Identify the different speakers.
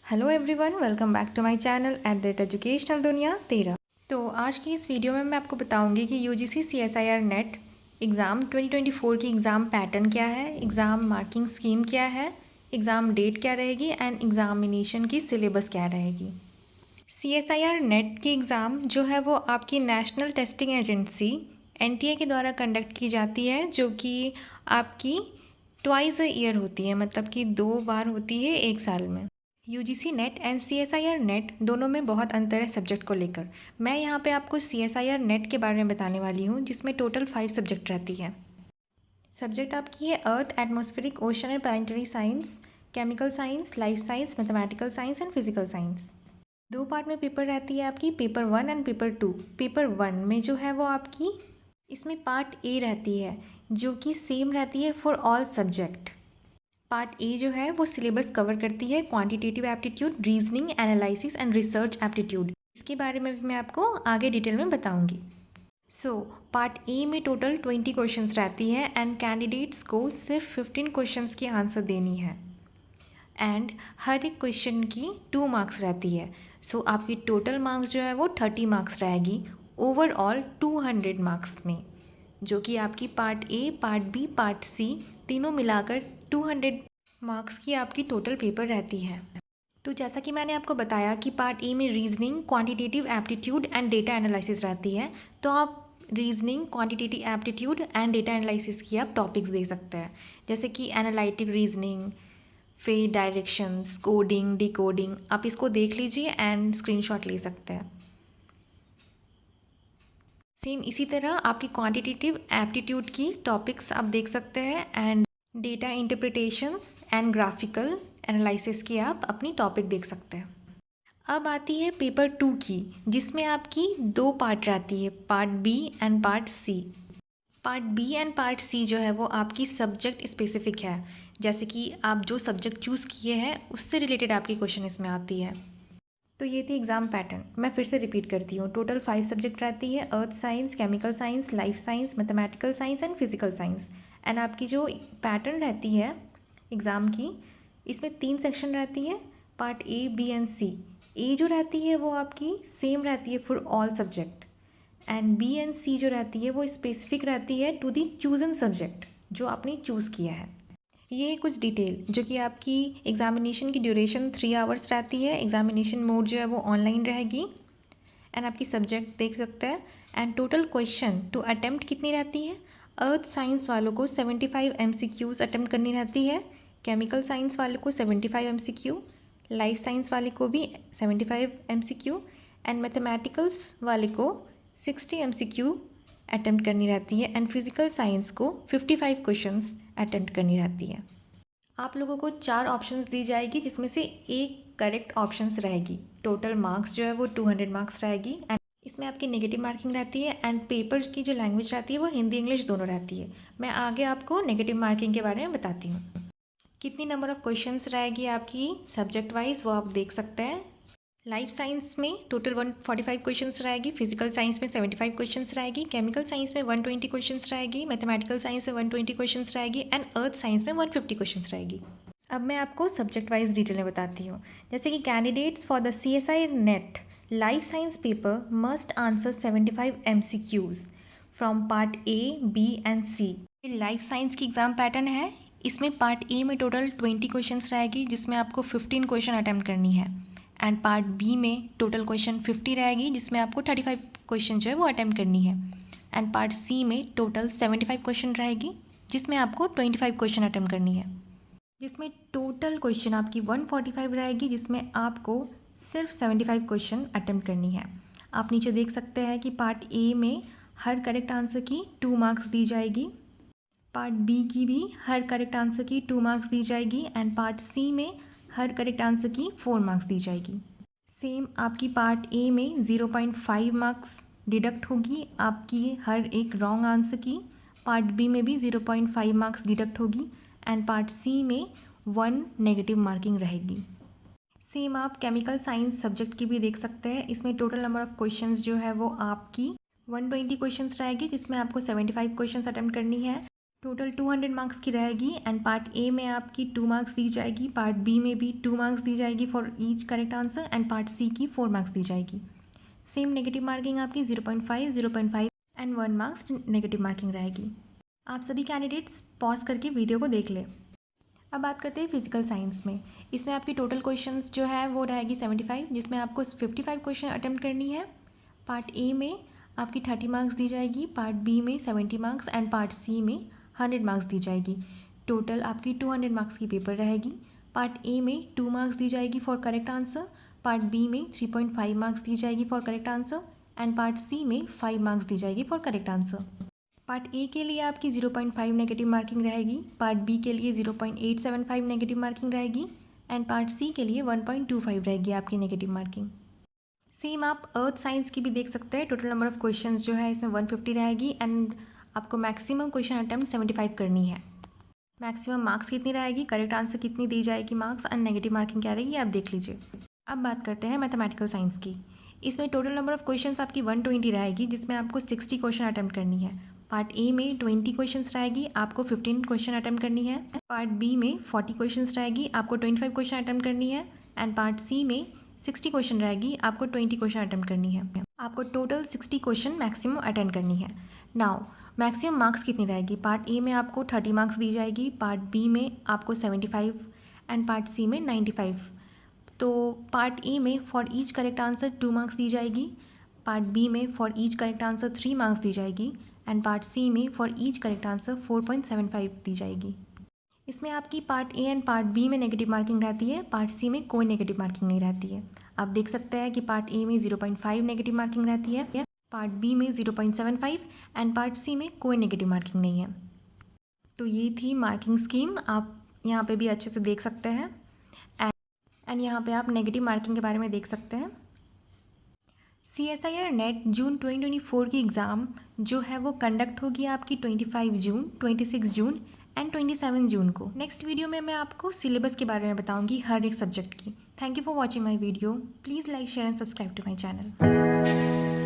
Speaker 1: Hello everyone, welcome back to my channel at the educational Duniya 13। तो आज की इस वीडियो में मैं आपको बताऊंगी कि यूजीसी सीएसआईआर नेट एग्ज़ाम 2024 की एग्ज़ाम पैटर्न क्या है, एग्ज़ाम मार्किंग स्कीम क्या है, एग्ज़ाम डेट क्या रहेगी एंड एग्ज़ामिनेशन की सिलेबस क्या रहेगी। सीएसआईआर नेट की एग्ज़ाम जो है वो आपकी नेशनल टेस्टिंग एजेंसी एनटीए के द्वारा कंडक्ट की जाती है, जो कि आपकी ट्वाइस अ ईयर होती है, मतलब कि 2 बार होती है एक साल में। UGC net and CSIR net दोनों में बहुत अंतर है सब्जेक्ट को लेकर। मैं यहाँ पे आपको सीएसआईआर नेट के बारे में बताने वाली हूँ, जिसमें टोटल 5 सब्जेक्ट रहती है। सब्जेक्ट आपकी है earth, atmospheric, ocean and planetary science, chemical science, life science, mathematical science and physical science. 2 part में पेपर रहती है आपकी, पेपर 1 एंड पेपर 2। पेपर 1 में जो है वो आपकी इसमें पार्ट ए रहती है, जो कि सेम रहती है for all subject. Part A जो है वो सिलेबस कवर करती है quantitative aptitude, reasoning, analysis and research aptitude. इसके बारे में भी मैं आपको आगे डिटेल में बताऊंगी। पार्ट ए में टोटल 20 क्वेश्चंस रहती है एंड कैंडिडेट्स को सिर्फ 15 क्वेश्चंस की आंसर देनी है एंड हर एक क्वेश्चन की 2 मार्क्स रहती है। आपकी टोटल मार्क्स जो है वो 30 मार्क्स रहेगी ओवरऑल 200 मार्क्स में, जो कि आपकी part A, part B, part C तीनों मिलाकर 200 मार्क्स की आपकी टोटल पेपर रहती है। तो जैसा कि मैंने आपको बताया कि पार्ट ए में reasoning, quantitative aptitude and data analysis रहती है, तो आप reasoning, quantitative aptitude and data analysis की आप टॉपिक्स दे सकते हैं, जैसे कि एनालिटिक रीजनिंग, फिर डायरेक्शंस, कोडिंग, डिकोडिंग। आप इसको देख लीजिए एंड स्क्रीनशॉट ले सकते हैं। सेम इसी तरह आपकी क्वांटिटेटिव एप्टीट्यूड की टॉपिक्स आप देख सकते हैं and data interpretations and graphical analysis की आप अपनी टॉपिक देख सकते हैं। अब आती है पेपर 2 की, जिसमें आपकी 2 पार्ट रहती है, part B and part C. Part B and part C जो है वो आपकी सब्जेक्ट स्पेसिफिक है, जैसे कि आप जो सब्जेक्ट चूज़ किए हैं उससे रिलेटेड आपकी क्वेश्चन इसमें आती है। तो ये थी एग्ज़ाम पैटर्न। मैं फिर से रिपीट करती हूँ। टोटल 5 सब्जेक्ट रहती है, earth science, chemical science, life science, mathematical science and physical science. And आपकी जो पैटर्न रहती है एग्ज़ाम की, इसमें 3 सेक्शन रहती है, part A, B and C. A जो रहती है वो आपकी सेम रहती है for all subject and B and C जो रहती है वो स्पेसिफिक रहती है टू दी चूजन सब्जेक्ट जो आपने चूज़ किया है। ये है कुछ डिटेल, जो कि आपकी एग्जामिनेशन की ड्यूरेशन 3 आवर्स रहती है। एग्जामिनेशन मोड जो है वो ऑनलाइन रहेगी एंड आपकी सब्जेक्ट देख सकते हैं and total question to attempt कितनी रहती है। अर्थ साइंस वालों को 75 MCQs अटेम्प्ट करनी रहती है, केमिकल साइंस वालों को 75 MCQ, लाइफ साइंस वाले को भी 75 MCQ एंड मैथमेटिकल्स वाले को 60 MCQ अटेम्प्ट करनी रहती है एंड फिजिकल साइंस को 55 क्वेश्चंस अटेम्प्ट करनी रहती है। आप लोगों को 4 ऑप्शंस दी जाएगी, जिसमें से एक करेक्ट ऑप्शंस रहेगी। टोटल मार्क्स जो है वो 200 मार्क्स रहेगी एंड इसमें आपकी नेगेटिव मार्किंग रहती है एंड पेपर की जो लैंग्वेज रहती है वो हिंदी इंग्लिश दोनों रहती है। मैं आगे आपको नेगेटिव मार्किंग के बारे में बताती हूँ। कितनी नंबर ऑफ़ क्वेश्चंस रहेगी आपकी सब्जेक्ट वाइज वो आप देख सकते हैं। लाइफ साइंस में टोटल 145 क्वेश्चंस रहेगी, फिजिकल साइंस में 75 क्वेश्चंस रहेगी, केमिकल साइंस में 120 क्वेश्चंस रहेगी, मैथमेटिकल साइंस में 120 क्वेश्चंस रहेगी एंड अर्थ साइंस में 150 क्वेश्चंस रहेगी। अब मैं आपको सब्जेक्ट वाइज डिटेल में बताती हूँ। जैसे कि candidates for the CSI NET life science paper must answer 75 MCQs from part A, B and C. Life science की एग्ज़ाम पैटर्न है। इसमें पार्ट ए में टोटल 20 क्वेश्चंस रहेगी, जिसमें आपको 15 क्वेश्चन अटैम्प्ट करनी है एंड पार्ट बी में टोटल क्वेश्चन 50 रहेगी, जिसमें आपको 35 क्वेश्चन जो है वो अटैम्प्ट करनी है एंड पार्ट सी में टोटल 75 क्वेश्चन रहेगी, जिसमें आपको 25 क्वेश्चन अटैम्प्ट करनी है। जिसमें टोटल क्वेश्चन आपकी 145 रहेगी, जिसमें आपको सिर्फ 75 क्वेश्चन अटैम्प्ट करनी है। आप नीचे देख सकते हैं कि पार्ट ए में हर करेक्ट आंसर की 2 मार्क्स दी जाएगी, पार्ट बी की भी हर करेक्ट आंसर की 2 मार्क्स दी जाएगी एंड पार्ट सी में हर करेक्ट आंसर की 4 मार्क्स दी जाएगी। सेम आपकी पार्ट ए में 0.5 मार्क्स डिडक्ट होगी आपकी हर एक रॉन्ग आंसर की, पार्ट बी में भी 0.5 मार्क्स डिडक्ट होगी एंड पार्ट सी में 1 नेगेटिव मार्किंग रहेगी। सेम आप केमिकल साइंस सब्जेक्ट की भी देख सकते हैं। इसमें टोटल नंबर ऑफ़ क्वेश्चंस जो है वो आपकी 120 क्वेश्चंस रहेगी, जिसमें आपको 75 क्वेश्चंस अटेम्प्ट करनी है टोटल 200 मार्क्स की रहेगी एंड पार्ट ए में आपकी 2 मार्क्स दी जाएगी, पार्ट बी में भी 2 मार्क्स दी जाएगी for each correct answer and part C की 4 मार्क्स दी जाएगी। सेम नेगेटिव मार्किंग आपकी 0.5, 0.5 एंड 1 मार्क्स नेगेटिव मार्किंग रहेगी। आप सभी कैंडिडेट्स पॉज करके वीडियो को देख लें। अब बात करते हैं फिजिकल साइंस में। इसमें आपकी टोटल क्वेश्चंस जो है वो रहेगी 75, जिसमें आपको 55 क्वेश्चन अटेम्प्ट करनी है। पार्ट ए में आपकी 30 मार्क्स दी जाएगी, पार्ट बी में 70 मार्क्स एंड पार्ट सी में 100 मार्क्स दी जाएगी। टोटल आपकी 200 मार्क्स की पेपर रहेगी। पार्ट ए में 2 मार्क्स दी जाएगी for correct answer, part B में 3.5 मार्क्स दी जाएगी for correct answer and part C में 5 मार्क्स दी जाएगी for correct answer. Part A के लिए आपकी 0.5 नेगेटिव मार्किंग रहेगी, पार्ट बी के लिए 0.875 नेगेटिव मार्किंग रहेगी एंड पार्ट सी के लिए 1.25 रहेगी आपकी नेगेटिव मार्किंग। सेम आप अर्थ साइंस की भी देख सकते हैं। टोटल नंबर ऑफ क्वेश्चंस जो है इसमें 150 रहेगी एंड आपको मैक्सिमम क्वेश्चन अटैम्प्ट 75 करनी है। मैक्सिमम मार्क्स कितनी रहेगी, करेक्ट आंसर कितनी दी जाएगी मार्क्स एंड नेगेटिव मार्किंग क्या रहेगी आप देख लीजिए। अब बात करते हैं मैथमेटिकल साइंस की। इसमें टोटल नंबर ऑफ क्वेश्चंस आपकी 120 रहेगी, जिसमें आपको 60 क्वेश्चन अटैम्प्ट करनी है। पार्ट ए में 20 क्वेश्चंस रहेगी, आपको 15 क्वेश्चन अटैम्प्ट करनी है। पार्ट बी में 40 क्वेश्चंस रहेगी, आपको 25 क्वेश्चन अटैम्प्ट करनी है एंड पार्ट सी में 60 क्वेश्चन रहेगी, आपको 20 क्वेश्चन अटैम्प्ट करनी है। आपको टोटल 60 क्वेश्चन मैक्सिमम अटेंड करनी है। नाउ मैक्सिमम मार्क्स कितनी रहेगी, पार्ट ए में आपको 30 मार्क्स दी जाएगी, पार्ट बी में आपको 75 एंड पार्ट सी में 95। तो पार्ट ए में for each correct answer 2 marks दी जाएगी, पार्ट बी में for each correct answer 3 marks दी जाएगी एंड पार्ट सी में फॉर ईच करेक्ट आंसर 4.75 दी जाएगी। इसमें आपकी part A and part B में नेगेटिव मार्किंग रहती है, पार्ट सी में कोई नेगेटिव मार्किंग नहीं रहती है। आप देख सकते हैं कि पार्ट ए में 0.5 नेगेटिव मार्किंग रहती है, पार्ट बी में 0.75 एंड पार्ट सी में कोई नेगेटिव मार्किंग नहीं है। तो ये थी मार्किंग स्कीम, आप यहाँ पे भी अच्छे से देख सकते हैं एंड यहाँ पे आप नेगेटिव मार्किंग के बारे में देख सकते हैं। CSIR नेट जून 2024 की एग्ज़ाम जो है वो कंडक्ट होगी आपकी 25 जून, 26 जून एंड 27 जून को। नेक्स्ट वीडियो में मैं आपको सिलेबस के बारे में बताऊंगी हर एक सब्जेक्ट की। Thank you for watching my video. Please like share and subscribe to my channel.